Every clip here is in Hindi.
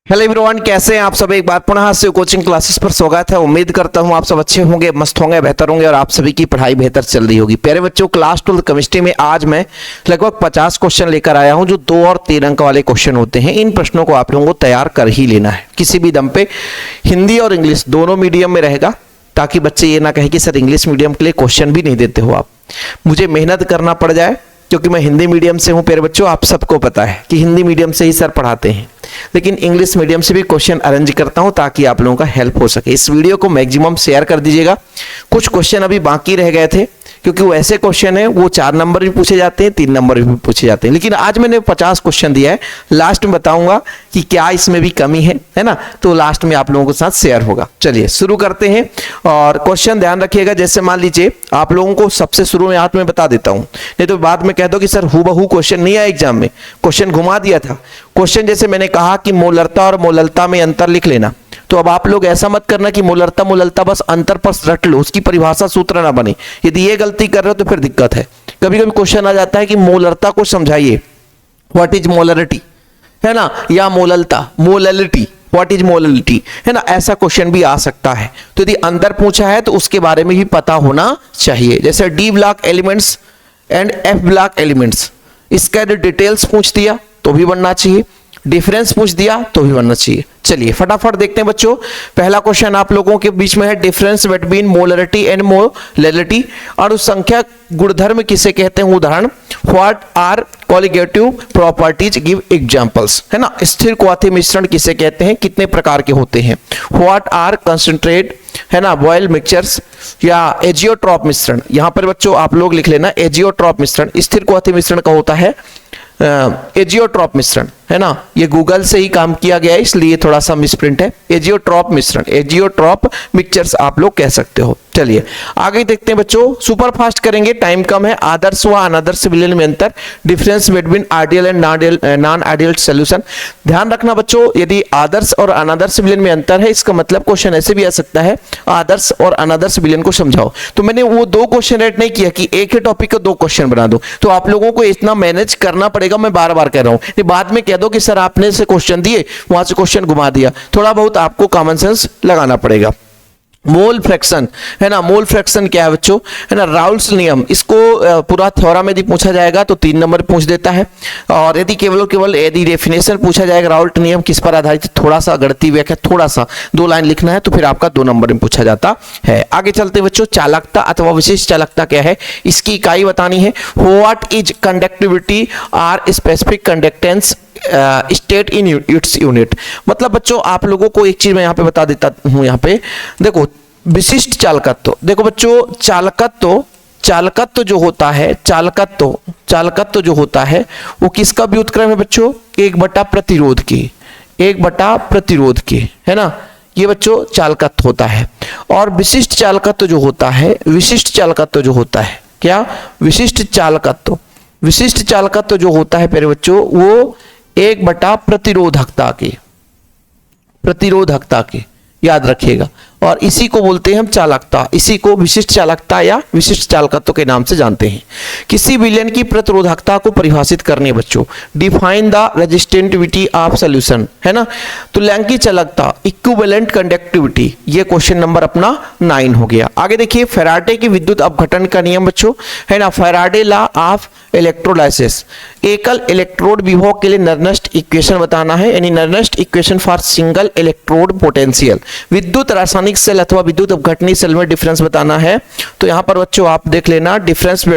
हेलो एवरीवन, कैसे हैं आप सब। एक बार पुनः से कोचिंग क्लासेस पर स्वागत है। उम्मीद करता हूं आप सब अच्छे होंगे, मस्त होंगे, बेहतर होंगे और आप सभी की पढ़ाई बेहतर चल रही होगी। प्यारे बच्चों, क्लास 12 केमिस्ट्री में आज मैं लगभग 50 क्वेश्चन लेकर आया हूं जो 2 और 3 अंक वाले क्वेश्चन होते हैं। इन प्रश्नों को आप लोगों को तैयार कर ही लेना है किसी भी दम पे। हिंदी और इंग्लिश दोनों मीडियम में रहेगा ताकि बच्चे ये ना कहें कि सर इंग्लिश मीडियम के लिए क्वेश्चन भी नहीं देते हो आप। मुझे मेहनत करना पड़ जाए क्योंकि मैं हिंदी मीडियम से हूं। प्यारे बच्चों, आप सबको पता है कि हिंदी मीडियम से ही सर पढ़ाते हैं, लेकिन इंग्लिश मीडियम से भी क्वेश्चन अरेंज करता हूं ताकि आप लोगों का हेल्प हो सके। इस वीडियो को मैक्सिमम शेयर कर दीजिएगा। कुछ क्वेश्चन अभी बाकी रह गए थे क्योंकि वो ऐसे क्वेश्चन है वो 4 नंबर भी पूछे जाते हैं, 3 नंबर भी पूछे जाते हैं, लेकिन आज मैंने 50 क्वेश्चन दिया है। लास्ट में बताऊंगा कि क्या इसमें भी कमी है ना, तो लास्ट में आप लोगों के साथ शेयर होगा। चलिए शुरू करते हैं और क्वेश्चन ध्यान रखिएगा। जैसे मान लीजिए आप लोगों को सबसे शुरू में आज मैं बता देता हूं, नहीं तो बाद में कह दो कि सर हूबहू क्वेश्चन नहीं आया एग्जाम में, क्वेश्चन घुमा दिया था। क्वेश्चन जैसे मैंने कहा कि मोलरता और मोललता में अंतर लिख लेना, तो अब आप लोग ऐसा मत करना कि मोलरता मोललता बस अंतर पर रट लो, उसकी परिभाषा सूत्र ना बने। यदि ये गलती कर रहे हो तो फिर दिक्कत है। कभी कभी क्वेश्चन आ जाता है कि मोलरता को समझाइए, व्हाट इज मोलरिटी, है ना, या मोललता मोललिटी, व्हाट इज मोललिटी, है ना, ऐसा क्वेश्चन भी आ सकता है। तो यदि अंतर पूछा है तो उसके बारे में भी पता होना चाहिए। जैसे D block elements and F block elements, इसका यदि डिटेल्स पूछ दिया तो भी बनना चाहिए, डिफरेंस पूछ दिया तो भी बनना चाहिए। चलिए फटाफट देखते हैं बच्चों। पहला क्वेश्चन आप लोगों के बीच में है, difference between molarity and molality. और उस संख्या गुणधर्म किसे कहते हैं? उदाहरण। What are colligative properties, give examples, है ना। स्थिर क्वाथी मिश्रण किसे कहते हैं, कितने प्रकार के होते हैं? व्हाट आर कंसंट्रेट, है ना, बॉयल मिक्सचर्स या एजियोट्रॉप मिश्रण। यहां पर बच्चों आप लोग लिख लेना एजियोट्रॉप मिश्रण। स्थिर क्वाथी मिश्रण का होता है एजियोट्रॉप मिश्रण, है ना। ये गूगल से ही काम किया गया है इसलिए थोड़ा सा मिसप्रिंट है। एजियोट्रॉप मिश्रण, एजियोट्रॉप मिक्सचर्स आप लोग कह सकते हो। चलिए आगे देखते हैं बच्चों, सुपर फास्ट करेंगे, टाइम कम है। आदर्श व अनादर्श विलयन में अंतर, difference between ideal and non ideal solution. ध्यान रखना बच्चों, यदि आदर्श और अनादर्श विलयन में अंतर है, इसका मतलब क्वेश्चन ऐसे भी आ सकता है, आदर्श और अनादर्श विलयन को समझाओ। तो मैंने वो 2 क्वेश्चन ऐड नहीं किया कि एक ही टॉपिक का 2 क्वेश्चन बना दो, तो आप लोगों को इतना मैनेज करना पड़ेगा। मैं बार बार कह रहा हूं, बाद में कह दो कि सर आपने से क्वेश्चन दिए वहां से क्वेश्चन घुमा दिया। थोड़ा बहुत आपको कॉमन सेंस लगाना पड़ेगा। मोल फ्रैक्शन, है ना, मोल फ्रैक्शन क्या है बच्चों, है ना, राउल्स नियम। इसको पूरा थ्योरम यदि पूछा जाएगा तो 3 नंबर पूछ देता है, और यदि केवल यदि डेफिनेशन पूछा जाएगा राउल्ट नियम किस पर आधारित, थोड़ा सा गणितीय व्याख्या, थोड़ा सा 2 लाइन लिखना है तो फिर आपका 2 नंबर में पूछा जाता है। आगे चलते बच्चों, चालकता अथवा विशिष्ट चालकता क्या है, इसकी इकाई बतानी है। What is conductivity or specific conductance state in its unit. मतलब बच्चों आप लोगों को एक चीज मैं यहां पे बता देता हूं। यहां पे देखो, विशिष्ट चालकत्व, देखो बच्चों चालकत्व जो होता है, चालकत्व जो होता है वो किसका व्युत्क्रम है बच्चों? 1/प्रतिरोध की, 1/प्रतिरोध की, है ना। ये बच्चों चालकत्व होता है। और विशिष्ट चालकत्व जो होता है, क्या? विशिष्ट चालकत्व जो होता है प्यारे बच्चों, वो 1/प्रतिरोधकता के, याद रखिएगा। और इसी को बोलते हैं हम चालकता, इसी को विशिष्ट चालकता या विशिष्ट चालकत्व के नाम से जानते हैं। किसी विलयन की प्रतिरोधकता को परिभाषित करने बच्चों, define the resistivity of solution, है ना। तो लैंकी चालकता, इक्विवेलेंट कंडक्टिविटी, ये क्वेश्चन नंबर अपना 9 हो गया। आगे देखिए, फैराडे की विद्युत अपघटन का नियम बच्चों, है ना, फैराडे लॉ ऑफ इलेक्ट्रोलाइसिस। एकल इलेक्ट्रोड विभव के लिए नर्नेस्ट इक्वेशन बताना है, यानी Nernst equation for single electrode potential. विद्युत रासायनिक सेल अथवा विद्युत अपघटनीय सेल में डिफरेंस बताना है। तो यहां पर बच्चों आप देख लेना, डिफरेंस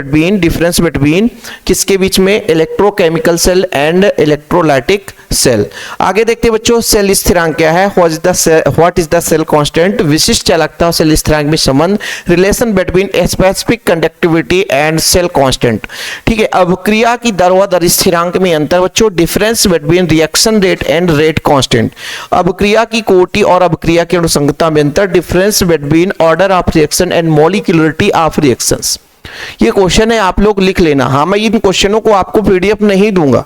बिटवीन किसके बीच में? Electrochemical cell and electrolytic cell. आगे देखते हैं बच्चों, सेल स्थिरांक क्या है? What is the cell constant. विशिष्ट चालकता और सेल स्थिरांक में संबंध, relation between specific conductivity and cell constant. ठीक है, अभिक्रिया की दर व दर स्थिरांक में अंतर बच्चों, difference between reaction rate and rate constant. अभिक्रिया की कोटि और अभिक्रिया की अनुसंगतता में अंतर, difference between order of reaction and molecularity of reactions. ये क्वेश्चन है, आप लोग लिख लेना। हाँ, मैं इन क्वेश्चनों को आपको पीडीएफ नहीं दूंगा,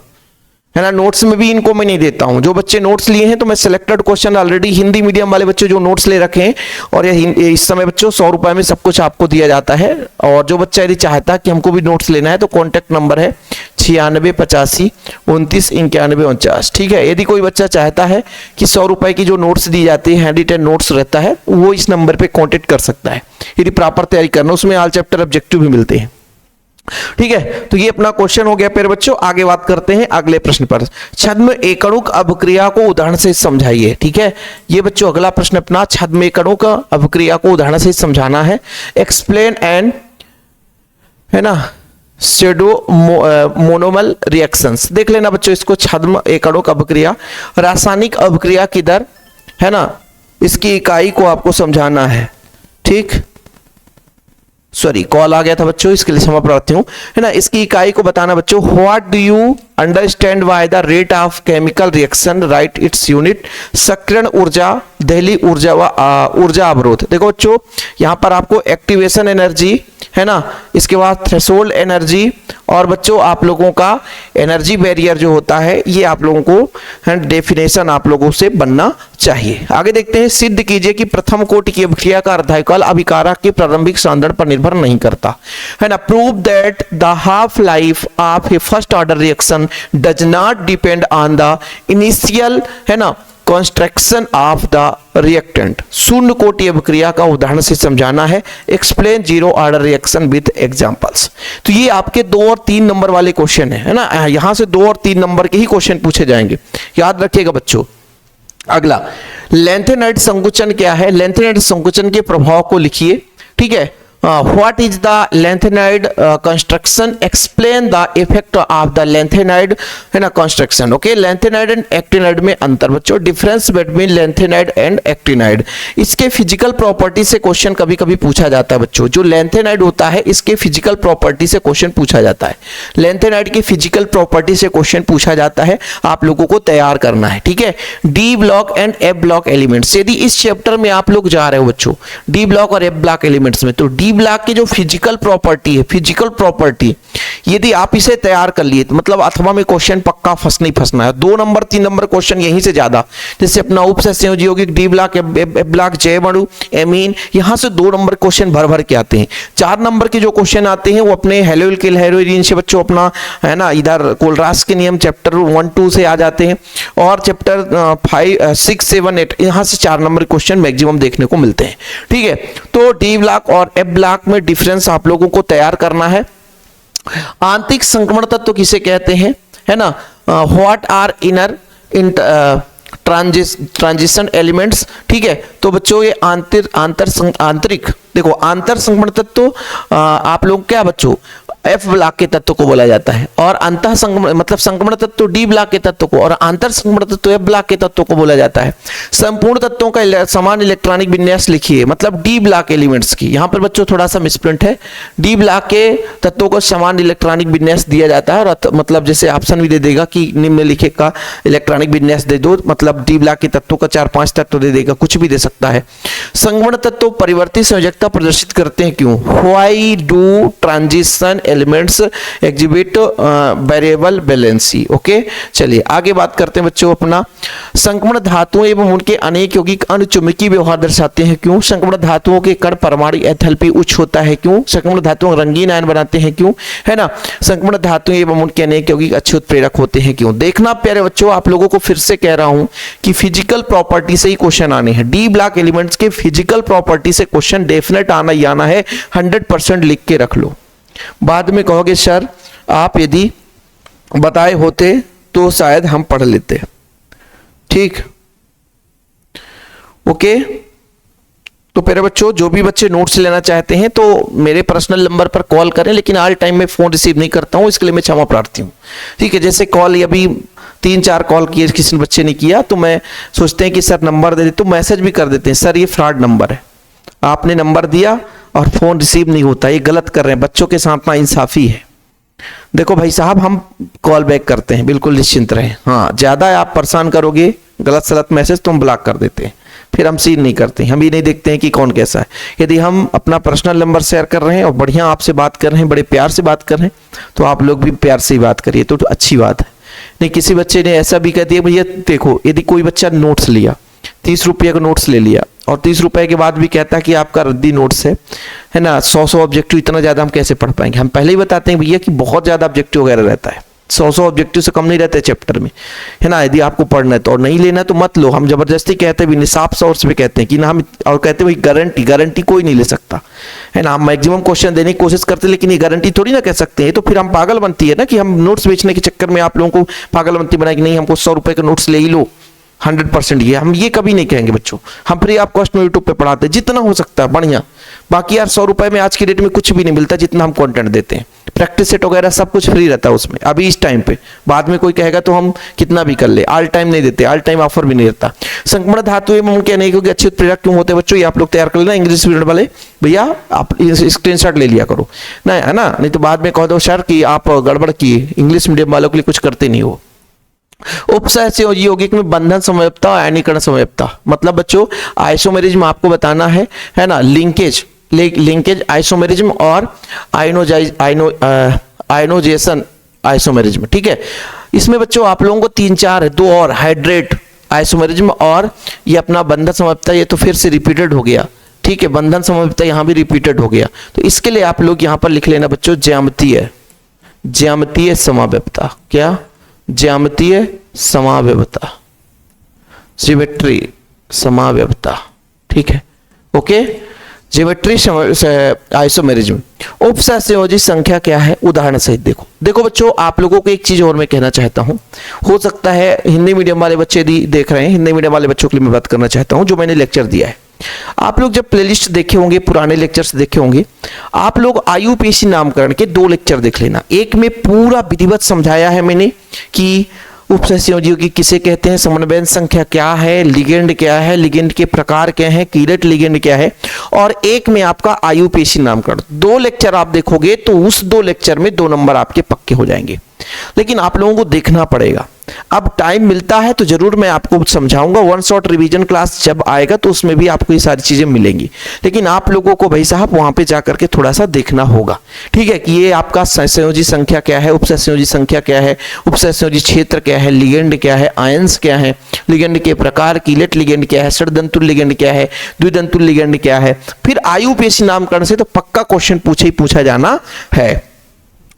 है ना। नोट्स में भी इनको मैं नहीं देता हूं। जो बच्चे नोट्स लिए हैं तो मैं selected question already, Hindi medium वाले बच्चे जो नोट्स ले रखे हैं, और ये इस समय बच्चों 100 रुपए में सब कुछ आपको दिया जाता है। और जो बच्चा यदि चाहता है कि हमको भी नोट्स लेना है तो कॉन्टैक्ट नंबर है 9685299149। ठीक है, यदि कोई बच्चा चाहता है कि 100 रुपए की जो नोट्स दी जाती है, हैंड रिटन नोट्स रहता है, वो इस नंबर पे कॉन्टेक्ट कर सकता है यदि प्रॉपर तैयारी करना। उसमें ऑल चैप्टर ऑब्जेक्टिव भी मिलते हैं। ठीक है, तो ये अपना क्वेश्चन हो गया। फिर बच्चों आगे बात करते हैं अगले प्रश्न पर। छद्म एकणुक अभिक्रिया को उदाहरण से समझाइए। ठीक है, ये बच्चों अगला प्रश्न अपना छद्म एकणुक अभिक्रिया को उदाहरण से समझाना है। एक्सप्लेन एंड, है ना, स्यूडो मोनोमल रिएक्शंस। देख लेना बच्चों इसको। छद्म एकणुक अभिक्रिया, रासायनिक अभिक्रिया की दर, है ना, इसकी इकाई को आपको समझाना है। ठीक, सॉरी कॉल आ गया था बच्चों, इसके लिए क्षमा प्रार्थी हूं, है ना। इसकी इकाई को बताना बच्चों। What do you understand by the rate of chemical reaction, right its unit. सक्रियण ऊर्जा, दहली ऊर्जा व ऊर्जा अवरोध। देखो बच्चों यहां पर आपको एक्टिवेशन एनर्जी, है ना, इसके बाद थ्रेशोल्ड एनर्जी, और बच्चों आप लोगों का एनर्जी बैरियर जो होता है, ये आप लोगों को डेफिनेशन आप लोगों से बनना चाहिए। आगे देखते हैं। सिद्ध कीजिए कि प्रथम कोटि की अभिक्रिया का अर्धायुकाल अभिकारक के प्रारंभिक सांद्रण पर निर्भर नहीं करता, है ना। Prove that the half life of A first order reaction does not depend on the initial, है ना, कंस्ट्रक्शन ऑफ द रिएक्टेंट। शून्य कोटि अभिक्रिया का उदाहरण से समझाना है। Explain zero order reaction with examples. तो ये आपके 2 और 3 नंबर वाले क्वेश्चन है ना। यहां से 2 और 3 नंबर के ही क्वेश्चन पूछे जाएंगे, याद रखिएगा बच्चों। अगला, लेंथेनाइड संकुचन क्या है। लेंथेनाइड संकुचन के प्रभाव को लिखिए। ठीक है, what is the lanthanide construction, explain the effect of the lanthanide, है ना, construction। Okay, lanthanide and actinide में अंतर बच्चों, difference between lanthanide and actinide. इसके फिजिकल प्रॉपर्टी से क्वेश्चन कभी कभी पूछा जाता है बच्चों। जो lanthanide होता है इसके फिजिकल प्रॉपर्टी से क्वेश्चन पूछा जाता है। lanthanide की फिजिकल प्रॉपर्टी से क्वेश्चन पूछा जाता है, आप लोगों को तैयार करना है। ठीक है, D block and F block elements. यदि इस चैप्टर में आप लोग जा रहे हो बच्चों डी ब्लॉक और एफ ब्लॉक एलिमेंट्स में, तो डी ब्लॉक की जो फिजिकल प्रॉपर्टी है, फिजिकल प्रॉपर्टी यदि आप इसे तैयार कर लिए तो मतलब अथवा में क्वेश्चन पक्का फंसना ही फंसना है। 2 नंबर 3 नंबर क्वेश्चन यहीं से ज्यादा, जैसे अपना उपसंयोजी यौगिक डी ब्लॉक, एफ ब्लॉक, जैव अणु, एमीन, यहां से 2 नंबर क्वेश्चन भर भर के आते हैं। 4 नंबर के जो क्वेश्चन आते हैं वो अपने हेलोइल्किल हेरोइडिन से बच्चों अपना, है ना, इधर कोलरास के नियम चैप्टर 1 2 से आ जाते हैं, और चैप्टर 5 6 7 8 यहां से 4 नंबर क्वेश्चन मैक्सिमम देखने को मिलते हैं। ठीक है, तो डी ब्लॉक और एफ ब्लॉक में डिफरेंस आप लोगों को तैयार करना है। आंतरिक संक्रमण तत्व किसे कहते हैं, है ना। What are inner transition elements. ठीक है, तो बच्चों ये आंतरिक देखो आंतर संक्रमण तत्व आप लोग क्या बच्चों एफ ब्लॉक के तत्व को बोला जाता है, और अंतः संक्रमण मतलब संक्रमण तत्व डी ब्लॉक के तत्व को, और आंतर संक्रमण तत्व एफ ब्लॉक के तत्व को बोला जाता है। संपूर्ण तत्वों का समान इलेक्ट्रॉनिक विन्यास लिखिए, मतलब डी ब्लॉक एलिमेंट्स की। यहां पर बच्चों थोड़ा सा मिसप्रिंट है, डी ब्लॉक के तत्वों को समान इलेक्ट्रॉनिक विन्यास दिया जाता है, और मतलब जैसे ऑप्शन भी दे देगा कि निम्नलिखित का इलेक्ट्रॉनिक विन्यास दे दो, मतलब डी ब्लॉक के तत्वों का 4-5 तत्व दे देगा, कुछ भी दे सकता है। संक्रमण तत्व परिवर्तित संयोजकता प्रदर्शित करते हैं क्यों। Why do transition elements exhibit variable valency. Okay, चलिए आगे बात करते हैं बच्चों अपना। संक्रमण धातुओं एवं उनके अनेक यौगिक अनुचुंबकीय व्यवहार दर्शाते हैं क्यों। संक्रमण धातुओं के कण परमाणु एंथैल्पी उच्च होता है क्यों। संक्रमण धातुओं रंगीन आयन बनाते हैं क्यों, है ना। संक्रमण धातुएं एवं उनके अनेक यौगिक अच्छे उत्प्रेरक होते हैं क्यों। देखना प्यारे बच्चों, आप लोगों को फिर से कह रहा हूं कि फिजिकल प्रॉपर्टी से ही क्वेश्चन आने हैं। डी ब्लॉक एलिमेंट्स के फिजिकल प्रॉपर्टी से क्वेश्चन डेफिनेट आना ही आना है, 100% लिख के रख लो। बाद में कहोगे सर आप यदि बताए होते तो शायद हम पढ़ लेते। ठीक, ओके। तो प्यारे बच्चों, जो भी बच्चे नोट्स लेना चाहते हैं तो मेरे पर्सनल नंबर पर कॉल करें, लेकिन ऑल टाइम मैं फोन रिसीव नहीं करता हूं, इसके लिए मैं क्षमा प्रार्थी हूं। ठीक है, जैसे कॉल अभी 3-4 कॉल किए, किसी बच्चे ने किया तो मैं सोचते हैं कि सर नंबर दे दे, तो मैसेज भी कर देते हैं सर ये फ्रॉड नंबर है, आपने नंबर दिया और फोन रिसीव नहीं होता, ये गलत कर रहे हैं। बच्चों के साथ ना इंसाफी है। देखो भाई साहब, हम कॉल बैक करते हैं, बिल्कुल निश्चिंत रहें। हाँ, ज्यादा आप परेशान करोगे गलत सलत मैसेज तो हम ब्लॉक कर देते हैं, फिर हम सीन नहीं करते, हम ये नहीं देखते हैं कि कौन कैसा है। यदि हम अपना पर्सनल नंबर शेयर कर रहे हैं और बढ़िया आपसे बात कर रहे हैं, बड़े प्यार से बात कर रहे हैं, तो आप लोग भी प्यार से ही बात करिए, तो अच्छी बात नहीं, किसी बच्चे ने ऐसा भी कह दिया भैया देखो, यदि कोई बच्चा नोट्स लिया, 30 रुपये का नोट्स ले लिया और 30 रुपए के बाद भी कहता है कि आपका रद्दी नोट्स है ना, 100 ऑब्जेक्टिव, इतना ज्यादा हम कैसे पढ़ पाएंगे। हम पहले ही बताते हैं भैया कि बहुत ज्यादा ऑब्जेक्टिव वगैरह रहता है, 100 ऑब्जेक्टिव से कम नहीं रहते चैप्टर में, है ना। यदि आपको पढ़ना है तो, और नहीं लेना तो मत लो। हम जबरदस्ती कहते भी नहीं, साफ सोर्स पे कहते हैं कि ना हम, और कहते हैं भाई गारंटी कोई नहीं ले सकता, है ना। हम मैक्सिमम क्वेश्चन देने की कोशिश करते हैं, लेकिन ये गारंटी थोड़ी ना कह सकते हैं। तो फिर हम पागल बनती है ना कि हम नोट्स बेचने के चक्कर में आप लोगों को पागल बनती बनाए कि नहीं हमको 100 रुपए का नोट्स ले ही लो 100%। ये हम ये कभी नहीं कहेंगे बच्चों। हम फ्री ऑफ कॉस्ट में यूट्यूब पे पढ़ाते हैं, जितना हो सकता है बढ़िया। बाकी यार 100 रुपए में आज की डेट में कुछ भी नहीं मिलता जितना हम कंटेंट देते हैं। प्रैक्टिस सेट वगैरह सब कुछ फ्री रहता है उसमें अभी इस टाइम पे। बाद में कोई कहेगा तो हम कितना भी कर ले, ऑल टाइम नहीं देते, ऑल टाइम ऑफर भी नहीं रहता। संक्रमण धातु एवं उनके नहीं क्योंकि अच्छे उत्प्रेरक क्यों होते हैं बच्चों, ये आप लोग तैयार कर लेना। इंग्लिश मीडियम वाले भैया आप स्क्रीनशॉट ले लिया करो ना, है ना, नहीं तो बाद में कह दो सर कि आप गड़बड़ किए, इंग्लिश मीडियम वालों के लिए कुछ करते नहीं हो। उपसहसंयोजी यौगिक में बंधन समयपता और आयनीकरण समयपता, मतलब बच्चों आइसोमेरिज्म आपको बताना है ना, लिंकेज आइसोमेरिज्म और आयनोजेशन आइसोमेरिज्म, ठीक है। इसमें बच्चों आप लोगों को 3-4 है, 2 और हाइड्रेट आइसोमेरिज्म और ये अपना बंधन समयपता, ये तो फिर से रिपीटेड हो गया, ठीक है। बंधन समयपता यहां भी रिपीटेड हो गया, तो इसके लिए आप लोग यहां पर लिख लेना बच्चों ज्यामितीय समाव्यपता। क्या? ज्यामितीय समाव्यपता, ज्योमेट्री समाव्यपता, ठीक है, ओके। Geometry isomerism. उपसहसंयोजी संख्या क्या है, उदाहरण सहित देखो बच्चों, आप लोगों को एक चीज और मैं कहना चाहता हूं। हो सकता है हिंदी मीडियम वाले बच्चे देख रहे हैं, हिंदी मीडियम वाले बच्चों के लिए मैं बात करना चाहता हूं जो मैंने लेक्चर दिया है। आप लोग जब प्लेलिस्ट देखे होंगे, पुराने लेक्चर्स देखे होंगे, आप लोग आयुपेशी नामकरण के 2 लेक्चर देख लेना। एक में पूरा विधिवत समझाया है मैंने कि उपसहसंयोजियों की किसे कहते हैं, समन्वयन संख्या क्या है, लिगेंड क्या है, लिगेंड के प्रकार क्या है, कीलेट लिगेंड क्या है, और एक में आपका आयुपेशी नामकरण। 2 लेक्चर आप देखोगे तो उस 2 लेक्चर में 2 नंबर आपके पक्के हो जाएंगे, लेकिन आप लोगों को देखना पड़ेगा। अब टाइम मिलता है तो जरूर मैं आपको समझाऊंगा। 1 शॉट रिवीजन क्लास जब आएगा तो उसमें भी आपको ये सारी चीजें मिलेंगी, लेकिन आप लोगों को भाई साहब वहां पे जाकर के थोड़ा सा देखना होगा, ठीक है, कि ये आपका सहसंयोजी संख्या क्या है, उपसहसंयोजी संख्या क्या है, उपसहसंयोजी क्षेत्र क्या है, लिगेंड क्या है, आयंस क्या है, लिगेंड के प्रकार, कीलेट लिगेंड क्या है, षडदंतुल लिगेंड क्या है, द्विदंतुल लिगेंड क्या है। फिर आयुपेशी नामकरण से तो पक्का क्वेश्चन पूछा जाना है।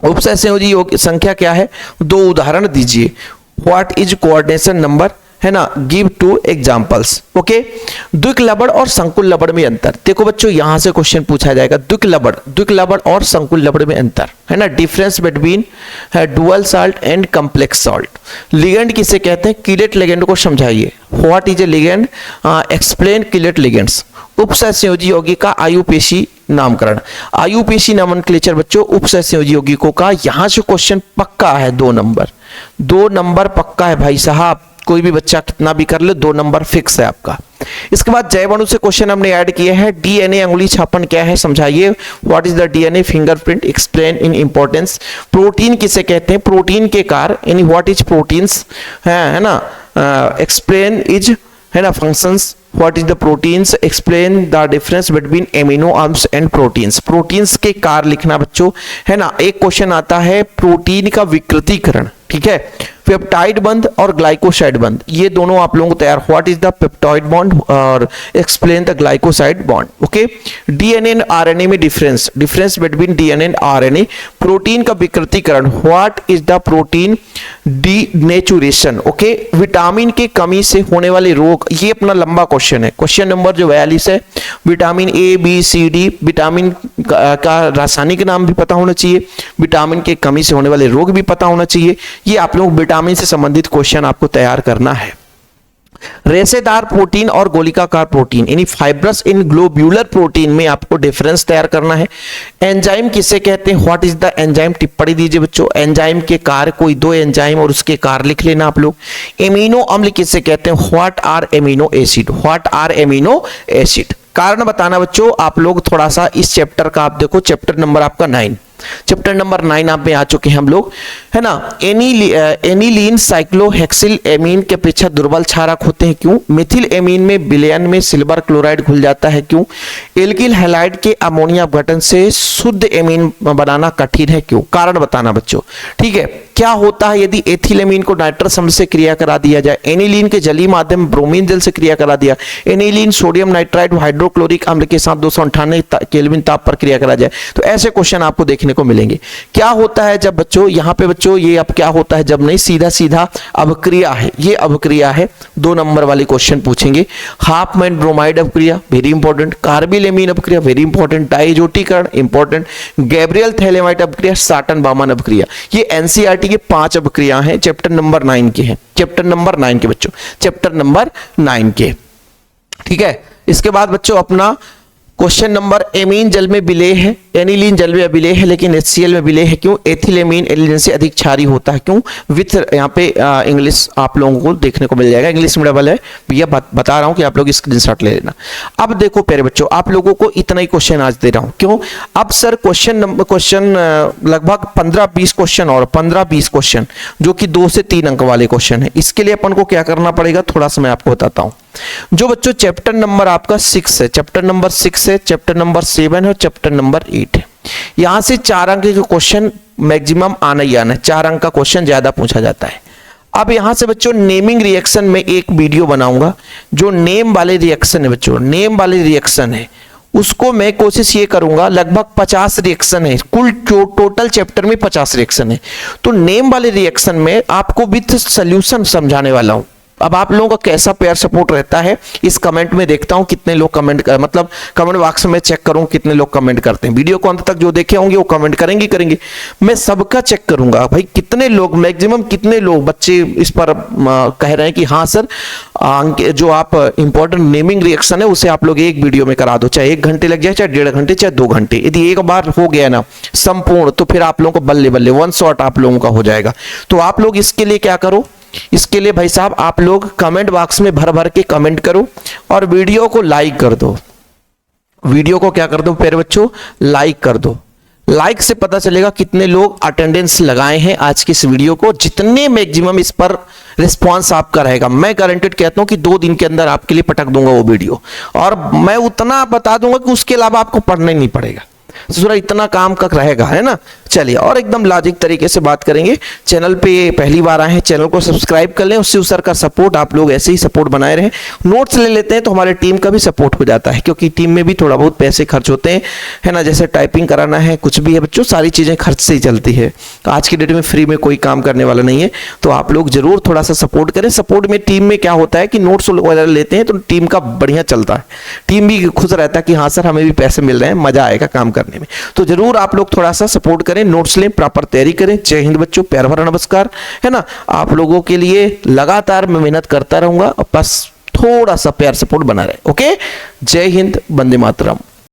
उपसहसंयोजी संख्या क्या है, 2 उदाहरण दीजिए। व्हाट इज कोऑर्डिनेशन नंबर, है ना, गिव 2 एग्जांपल्स, ओके। द्विक लबड़ और संकुल लबड़ में अंतर। देखो बच्चों यहां से क्वेश्चन पूछा जाएगा, द्विक लबड़ और संकुल लबड़ में अंतर, है ना, difference between dual salt and complex salt. Ligand किसे कहते हैं, कीलेट लिगेंड को समझाइए। What is a ligand, explain chelate ligands. उपसहसंयोजी यौगिक का आयुपेशी नामकरण। आयुपेशी नोमेनक्लेचर बच्चों उपसहसंयोजी यौगिकों का यहां से क्वेश्चन पक्का है, 2 नंबर पक्का है भाई साहब। कोई भी बच्चा कितना भी कर ले, 2 नंबर फिक्स है आपका। इसके बाद जैव अणु से क्वेश्चन हमने ऐड किए हैं। डीएनए अंगुली छापन क्या है समझाइए। What is the DNA fingerprint, explain in importance. Protein किसे कहते हैं, प्रोटीन के कार्य, यानी व्हाट इज प्रोटीन्स, है ना, एक्सप्लेन इज, है ना, functions. What is the proteins, explain the difference between amino arms and proteins. Proteins के कार्य लिखना बच्चों, है ना। एक क्वेश्चन आता है प्रोटीन का विकृतीकरण, ठीक है, पेप्टाइड बंध और ग्लाइकोसाइड बंध, ये दोनों आप लोगों को तैयार। What is the peptide bond और explain the glycoside bond, okay. DNA and RNA में difference between DNA and RNA. Protein का विकृतीकरण, what is the protein denaturation, okay. Vitamin की कमी से होने वाले रोग, ये अपना लंबा क्वेश्चन है, क्वेश्चन नंबर जो 42 है। Vitamin A B C D, vitamin का रासायनिक नाम भी पता होना चाहिए, विटामिन की कमी से होने वाले रोग भी पता होना चाहिए। ये आप लोग विटामिन से संबंधित क्वेश्चन आपको तैयार करना है। रेशेदार प्रोटीन और गोलिकाकार प्रोटीन, यानी फाइब्रस इन ग्लोब्यूलर प्रोटीन में आपको डिफरेंस तैयार करना है। एंजाइम किसे कहते हैं, व्हाट इज द एंजाइम, टिप्पणी दीजिए बच्चों। एंजाइम के कार्य, कोई 2 एंजाइम और उसके कार्य लिख लेना आप लोग। एमिनो अम्ल किसे कहते हैं, व्हाट आर एमिनो एसिड। कारण बताना बच्चों। आप लोग थोड़ा सा इस चैप्टर का आप देखो, चैप्टर नंबर आपका 9, चैप्टर नंबर 9 आप में आ चुके हैं हम लोग, है ना। एनिलीन साइक्लोहेक्सिल एमीन के अपेक्षा दुर्बल क्षारक होते हैं, क्यों? मिथिल एमीन में विलयन में सिल्वर क्लोराइड घुल जाता है, क्यों? एल्किल हैलाइड के अमोनिया अपघटन से शुद्ध एमीन बनाना कठिन है, क्यों? कारण बताना बच्चों, ठीक है। क्या होता है यदि एथिलेमीन को नाइट्रस अम्ल से क्रिया करा दिया जाए? एनिलीन के जलीय माध्यम ब्रोमीन जल से क्रिया करा दिया। एनिलीन सोडियम नाइट्राइड हाइड्रोक्लोरिक अम्ल के साथ 298 केल्विन ताप पर क्रिया करा जाए। तो ऐसे क्वेश्चन आपको देखने को मिलेंगे। क्या होता है जब बच्चों यहाँ पे बच्चों ये अब क्या होता है जब नहीं, सीधा सीधा अभिक्रिया है, ये अभिक्रिया है। 2 नंबर वाले क्वेश्चन पूछेंगे। हाफमैन ब्रोमाइड अभिक्रिया वेरी इंपॉर्टेंट, कार्बिलेमीन अभिक्रिया वेरी इंपॉर्टेंट, डाइजोटीकरण इंपॉर्टेंट, गैब्रियल थैलेमाइड अभिक्रिया, साटन बामन अभिक्रिया। ये एनसीईआरटी के 5 अभिक्रिया हैं, चैप्टर नंबर 9 के हैं, चैप्टर नंबर 9 के बच्चों, चैप्टर नंबर 9 के, ठीक है। इसके बाद बच्चों अपना क्वेश्चन नंबर, एमीन जल में विलेय है, एनिलीन जल में विलेय है लेकिन HCl में विलेय है, क्यों? एथिलेमीन एनिलीन से अधिक क्षारीय होता है, क्यों? विथ यहाँ पे इंग्लिश आप लोगों को देखने को मिल जाएगा, इंग्लिश में डबल है भैया, बता रहा हूँ कि आप लोग स्क्रीनशॉट ले लेना। अब देखो प्यारे बच्चों, आप लोगों को इतना ही क्वेश्चन आज दे रहा हूँ, क्यों? अब सर क्वेश्चन लगभग 15-20 क्वेश्चन और 15-20 क्वेश्चन जो कि 2 से 3 अंक वाले क्वेश्चन है। इसके लिए अपन को क्या करना पड़ेगा, थोड़ा सा मैं आपको बताता हूँ। जो बच्चों चैप्टर नंबर आपका 6 है, चैप्टर नंबर 6 है, चैप्टर नंबर 7 है और चैप्टर नंबर 8 है। यहां से 4 अंक के क्वेश्चन मैक्सिमम आना ही आना है, 4 अंक का क्वेश्चन ज्यादा पूछा जाता है। अब यहां से बच्चों नेमिंग रिएक्शन में एक वीडियो बनाऊंगा, जो नेम वाले रिएक्शन है बच्चों, नेम वाले रिएक्शन है, उसको मैं कोशिश ये करूंगा, लगभग 50 रिएक्शन है, कुल टोटल चैप्टर में 50 रिएक्शन है, तो नेम वाले रिएक्शन में आपको विथ सॉल्यूशन समझाने वाला हूं। अब आप लोगों का कैसा प्यार सपोर्ट रहता है इस कमेंट में देखता हूं, कितने लोग कमेंट मतलब कमेंट बॉक्स में चेक करूं कितने लोग कमेंट करते हैं। वीडियो को अंत तक जो देखे होंगे वो कमेंट करेंगे, मैं सबका चेक करूंगा भाई, कितने लोग मैक्सिमम कितने लोग बच्चे इस पर कह रहे हैं कि हाँ सर जो आप इंपॉर्टेंट नेमिंग रिएक्शन है उसे आप लोग एक वीडियो में करा दो, चाहे 1 घंटे लग जाए, चाहे 1.5 घंटे, चाहे 2 घंटे। यदि एक बार हो गया ना संपूर्ण, तो फिर आप लोगों को बल्ले बल्ले 1 शॉट आप लोगों का हो जाएगा। तो आप लोग इसके लिए क्या करो, इसके लिए भाई साहब आप लोग कमेंट बॉक्स में भर भर के कमेंट करो और वीडियो को लाइक कर दो। वीडियो को क्या कर दो प्यारे बच्चों, लाइक कर दो। लाइक से पता चलेगा कितने लोग अटेंडेंस लगाए हैं आज की इस वीडियो को, जितने मैक्सिमम इस पर रिस्पांस आपका रहेगा, मैं गारंटेड कहता हूं कि 2 दिन के अंदर आपके लिए पटक दूंगा वो वीडियो, और मैं उतना बता दूंगा कि उसके अलावा आपको पढ़ना ही नहीं पड़ेगा। तो इतना काम का रहेगा, है ना। चलिए और एकदम लॉजिक तरीके से बात करेंगे। चैनल पे पहली बार आए हैं, चैनल को सब्सक्राइब कर लें, उससे सर का सपोर्ट आप लोग ऐसे ही सपोर्ट बनाए रहें। नोट्स ले लेते हैं तो हमारे टीम का भी सपोर्ट हो जाता है, क्योंकि टीम में भी थोड़ा बहुत पैसे खर्च होते हैं, है ना। जैसे टाइपिंग कराना है, कुछ भी है बच्चों, सारी चीजें खर्च से ही चलती है। आज की डेट में फ्री में कोई काम करने वाला नहीं है, तो आप लोग जरूर थोड़ा सा सपोर्ट करें। सपोर्ट में टीम में क्या होता है कि नोट्स वगैरह लेते हैं तो टीम का बढ़िया चलता है, टीम भी खुश रहता है कि हाँ सर हमें भी पैसे मिल रहे हैं, मजा आएगा काम करने में। तो जरूर आप लोग थोड़ा सा सपोर्ट करें, नोट्स लें, प्रॉपर तैयारी करें। जय हिंद बच्चों, प्यार भरा नमस्कार, है ना। आप लोगों के लिए लगातार मैं मेहनत करता रहूंगा, बस थोड़ा सा प्यार सपोर्ट बना रहे। ओके, जय हिंद, वंदे मातरम।